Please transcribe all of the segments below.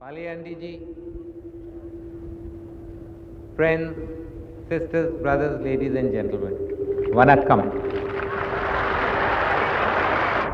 Palayandiji, friends, sisters, brothers, ladies and gentlemen, Vanakkam.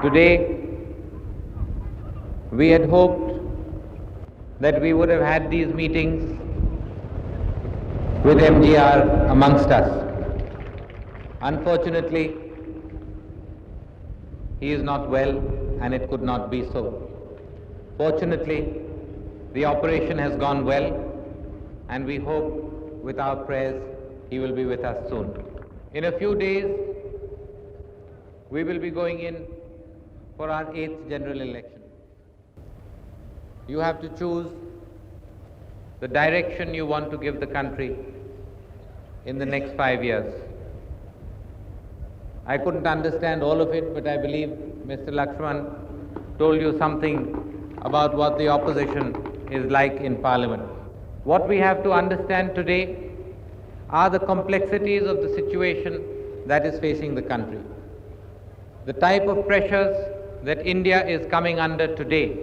Today, we had hoped that we would have had these meetings with MGR amongst us. Unfortunately, he is not well and it could not be so. Fortunately, the operation has gone well and we hope with our prayers he will be with us soon. In a few days, we will be going in for our 8th general election. You have to choose the direction you want to give the country in the next 5 years. I couldn't understand all of it, but I believe Mr. Lakshman told you something about what the opposition is like in Parliament. What we have to understand today are the complexities of the situation that is facing the country. The type of pressures that India is coming under today.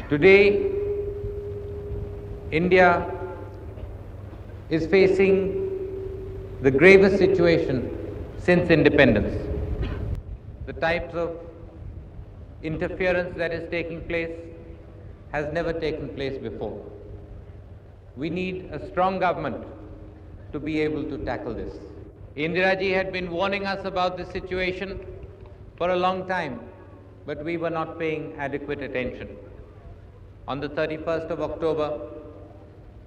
Today, India is facing the gravest situation since independence. The types of interference that is taking place has never taken place before. We need a strong government to be able to tackle this. Indiraji had been warning us about this situation for a long time, but we were not paying adequate attention. On the 31st of October,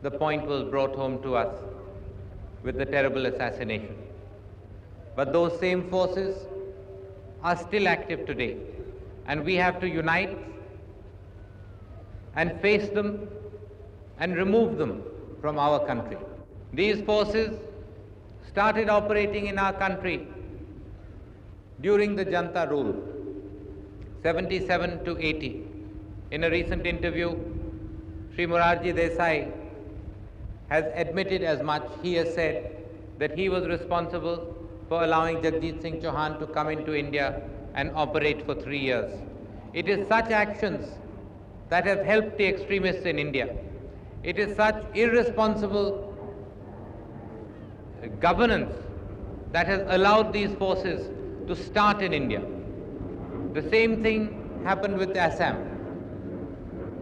the point was brought home to us with the terrible assassination. But those same forces are still active today, and we have to unite and face them and remove them from our country. These forces started operating in our country during the Janta rule, 77 to 80. In a recent interview, Sri Morarji Desai has admitted as much. He has said that he was responsible for allowing Jagjit Singh Chauhan to come into India and operate for 3 years. It is such actions that have helped the extremists in India. It is such irresponsible governance that has allowed these forces to start in India. The same thing happened with Assam.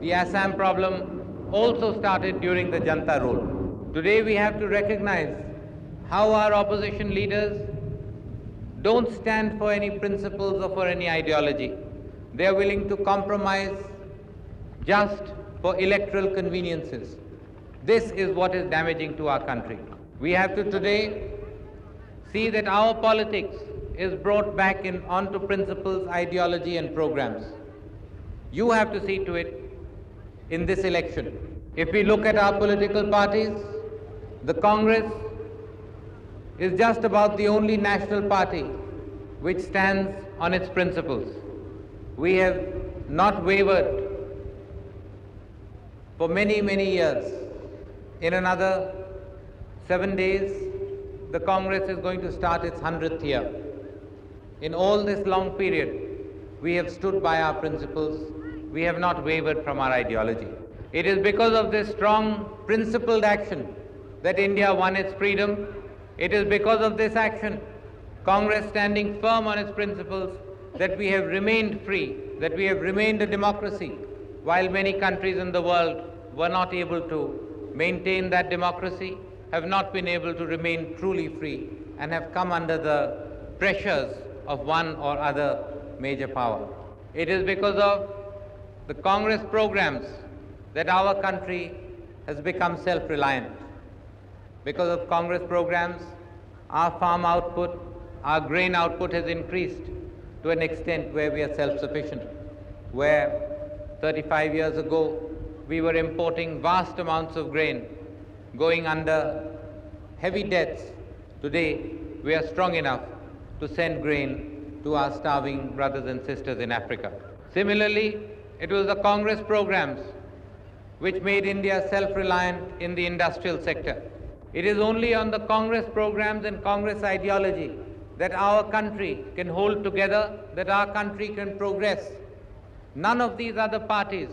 The Assam problem also started during the Janta rule. Today we have to recognize how our opposition leaders don't stand for any principles or for any ideology. They are willing to compromise just for electoral conveniences. This is what is damaging to our country. We have to today see that our politics is brought back onto principles, ideology and programs. You have to see to it in this election. If we look at our political parties, the Congress is just about the only national party which stands on its principles. We have not wavered for many, many years. In another 7 days, the Congress is going to start its 100th year. In all this long period, we have stood by our principles. We have not wavered from our ideology. It is because of this strong, principled action that India won its freedom. It is because of this action, Congress standing firm on its principles, that we have remained free, that we have remained a democracy, while many countries in the world were not able to maintain that democracy, have not been able to remain truly free, and have come under the pressures of one or other major power. It is because of the Congress programs that our country has become self-reliant. Because of Congress programs, our farm output, our grain output has increased to an extent where we are self-sufficient. Where 35 years ago, we were importing vast amounts of grain, going under heavy debts. Today, we are strong enough to send grain to our starving brothers and sisters in Africa. Similarly, it was the Congress programs which made India self-reliant in the industrial sector. It is only on the Congress programs and Congress ideology that our country can hold together, that our country can progress None of these other parties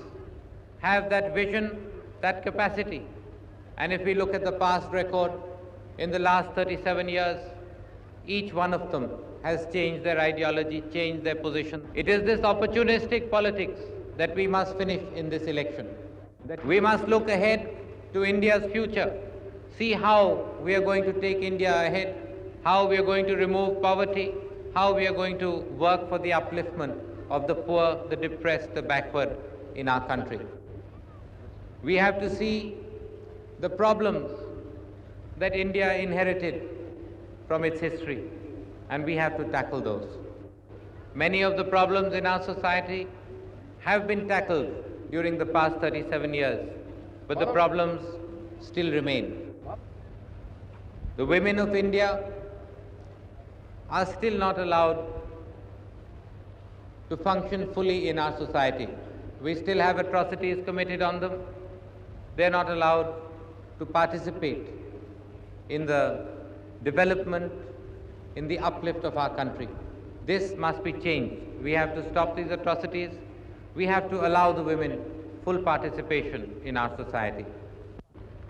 have that vision, that capacity. And if we look at the past record, in the last 37 years, each one of them has changed their ideology, changed their position. It is this opportunistic politics that we must finish in this election. That we must look ahead to India's future, see how we are going to take India ahead, how we are going to remove poverty, how we are going to work for the upliftment of the poor, the depressed, the backward in our country. We have to see the problems that India inherited from its history, and we have to tackle those. Many of the problems in our society have been tackled during the past 37 years, but the problems still remain. The women of India are still not allowed to function fully in our society. We still have atrocities committed on them. They are not allowed to participate in the development, in the uplift of our country. This must be changed. We have to stop these atrocities. We have to allow the women full participation in our society.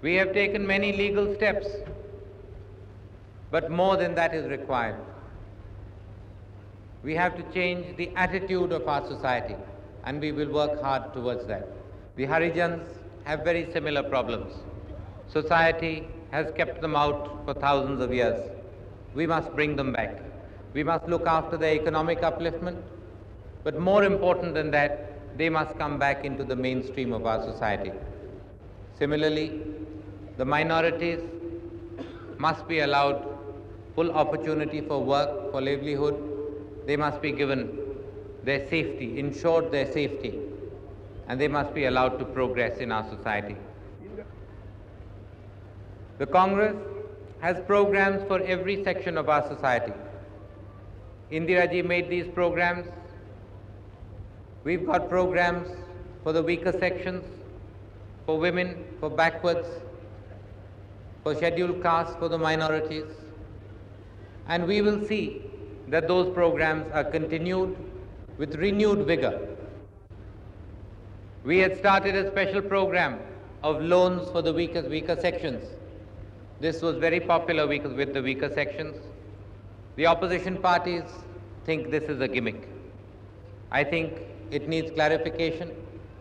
We have taken many legal steps, but more than that is required. We have to change the attitude of our society, and we will work hard towards that. The Harijans have very similar problems. Society has kept them out for thousands of years. We must bring them back. We must look after their economic upliftment, but more important than that, they must come back into the mainstream of our society. Similarly, the minorities must be allowed full opportunity for work, for livelihood. They must be given their safety, ensured their safety, and they must be allowed to progress in our society. The Congress has programs for every section of our society. Indira ji made these programs. We've got programs for the weaker sections, for women, for backwards, for scheduled castes, for the minorities. And we will see that those programs are continued with renewed vigor. We had started a special program of loans for the weaker sections. This was very popular with the weaker sections. The opposition parties think this is a gimmick. I think it needs clarification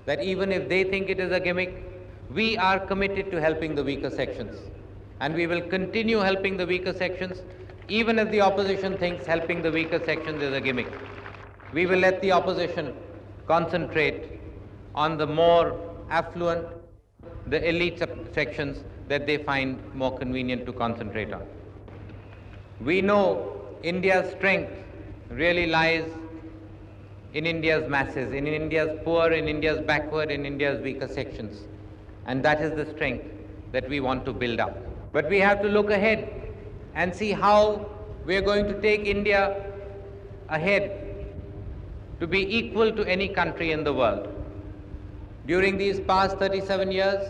that even if they think it is a gimmick, we are committed to helping the weaker sections. And we will continue helping the weaker sections, even if the opposition thinks helping the weaker sections is a gimmick. We will let the opposition concentrate on the more affluent, the elite sections that they find more convenient to concentrate on. We know India's strength really lies in India's masses, in India's poor, in India's backward, in India's weaker sections. And that is the strength that we want to build up. But we have to look ahead and see how we are going to take India ahead to be equal to any country in the world. During these past 37 years,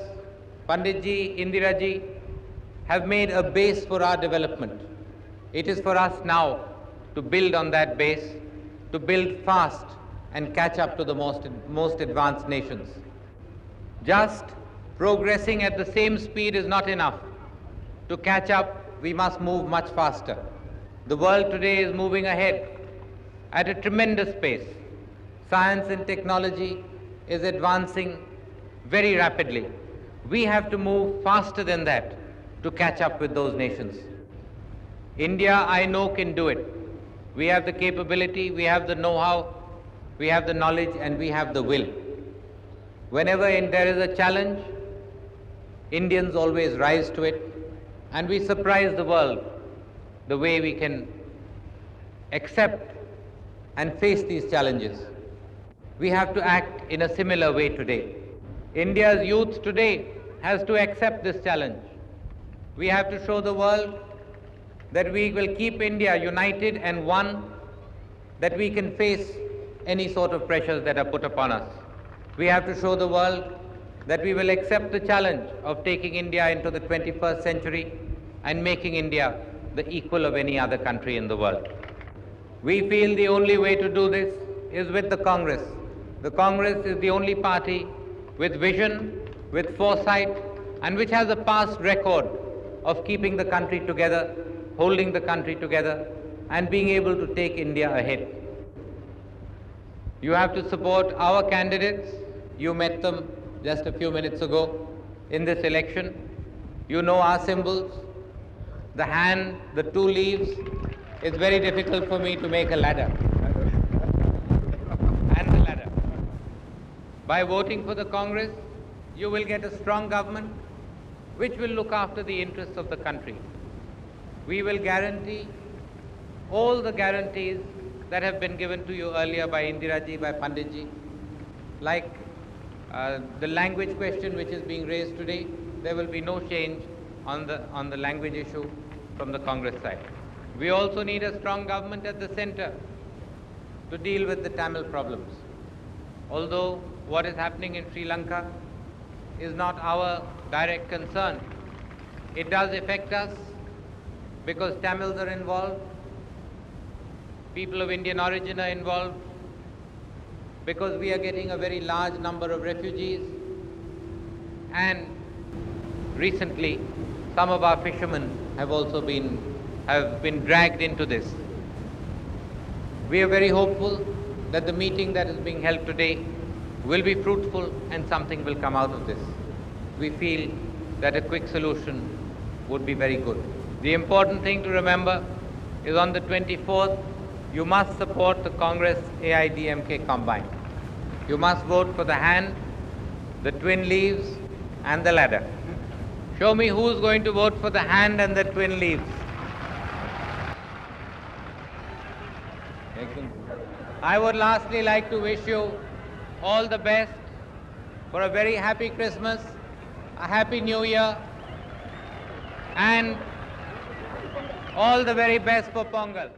Pandit ji, Indira ji have made a base for our development. It is for us now to build on that base, to build fast and catch up to the most advanced nations. Just progressing at the same speed is not enough. To catch up, we must move much faster. The world today is moving ahead at a tremendous pace. Science and technology is advancing very rapidly. We have to move faster than that to catch up with those nations. India, I know, can do it. We have the capability, we have the know-how, we have the knowledge, and we have the will. Whenever there is a challenge, Indians always rise to it, and we surprise the world the way we can accept and face these challenges. We have to act in a similar way today. India's youth today has to accept this challenge. We have to show the world that we will keep India united and one, that we can face any sort of pressures that are put upon us. We have to show the world that we will accept the challenge of taking India into the 21st century and making India the equal of any other country in the world. We feel the only way to do this is with the Congress. The Congress is the only party with vision, with foresight, and which has a past record of keeping the country together, holding the country together, and being able to take India ahead. You have to support our candidates. You met them just a few minutes ago in this election. You know our symbols. The hand, the two leaves. It's very difficult for me to make a ladder. And the ladder. By voting for the Congress, you will get a strong government which will look after the interests of the country. We will guarantee all the guarantees that have been given to you earlier by Indiraji, by Panditji, like the language question which is being raised today. There will be no change on the language issue from the Congress side. We also need a strong government at the center to deal with the Tamil problems. Although what is happening in Sri Lanka is not our direct concern, it does affect us because Tamils are involved, people of Indian origin are involved, because we are getting a very large number of refugees, and recently some of our fishermen have also been dragged into this. We are very hopeful that the meeting that is being held today will be fruitful and something will come out of this. We feel that a quick solution would be very good. The important thing to remember is on the 24th, you must support the Congress AIDMK combine. You must vote for the hand, the twin leaves, and the ladder. Show me who's going to vote for the hand and the twin leaves. I would lastly like to wish you all the best for a very happy Christmas, a happy New Year, and all the very best for Pongal.